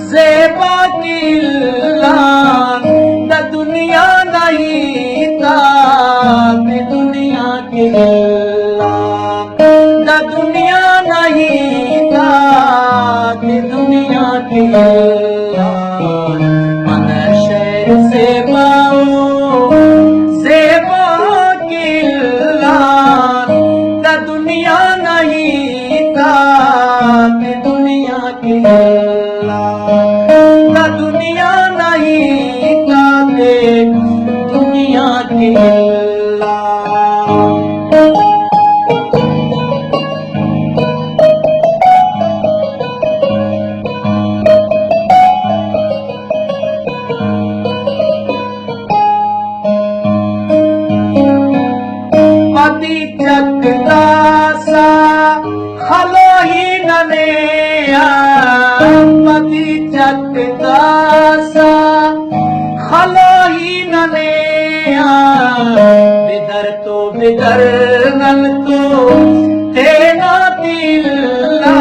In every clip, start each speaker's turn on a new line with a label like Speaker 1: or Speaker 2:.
Speaker 1: ज़ेबा किल्ला द दुनिया नहीं था दुनिया की द दुनिया नहीं था दुनिया की मन शहर ज़ेबा किल्ला द दुनिया नहीं था दुनिया की दुनिया नहीं काते दुनिया की पति चकदासा खलो ही नने पति चकदासा खलो ही नने बिदर तो बिदर नल तो तेना तिल्ला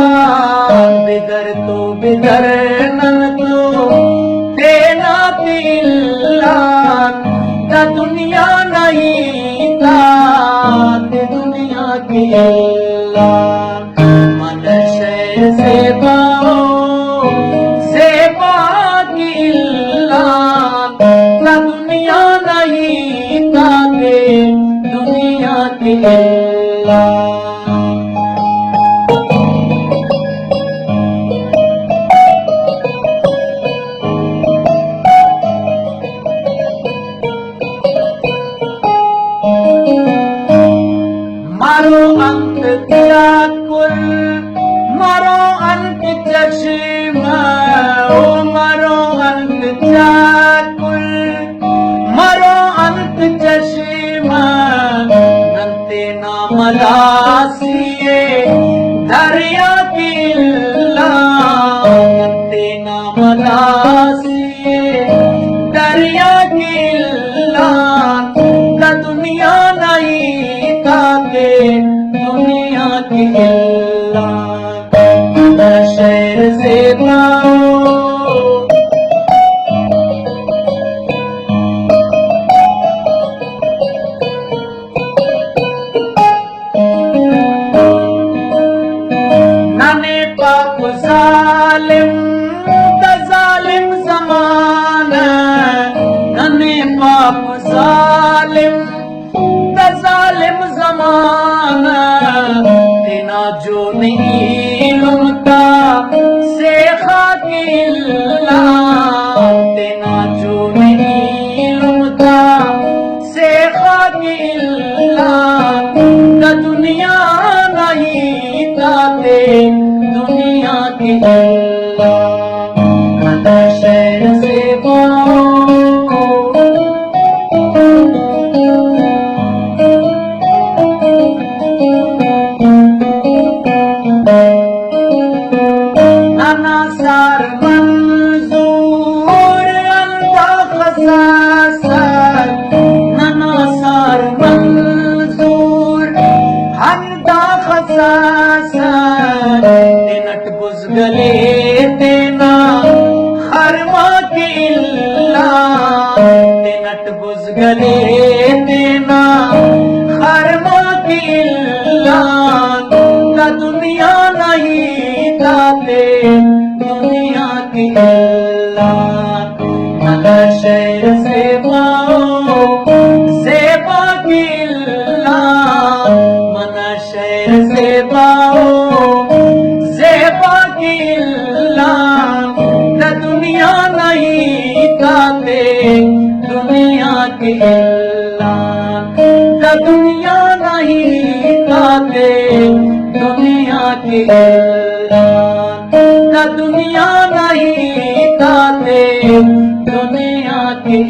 Speaker 1: बिदर तो बिदर नल तो तेना तिल्ला द दुनिया नहीं था दुनिया की मन शहर ज़ेबा किल्ला द दुनिया नहीं था दुनिया की मारो अंक तेरा कुल मारो अंक चश्मा ओ मारो अंक चाकुल मारो अंक चश्मा नंते नामलासिए दरिया किल्ला नंते नामलासिए दरिया किल्ला द दुनिया नहीं काके दुनिया की शहर ज़ेबा नने पाक ज़ालिम द ज़ालिम ज़माना नने पाक ज़ालिम ज़ालिम ज़माना तेना जो नहीं लुमता से खाकिल्ला तेना जो नहीं लुमता से खाकिल्ला द दुनिया नहीं ताते दुनिया की शहर ज़ेबा नाना सार मंजूर अंधा खसासत नाना सार मंजूर अंधा खसासत तेनट बुज़गले तेना खरमा किल्ला तेनट बुज़गले तेना खरमा किल्ला द दुनिया नहीं ताते दुनिया की मन शहर ज़ेबा किल्ला मन शहर ज़ेबा किल्ला द दुनिया नहीं ताते दुनिया की द दुनिया नहीं ताते दुनिया की द दुनिया नहीं ताते दुनिया की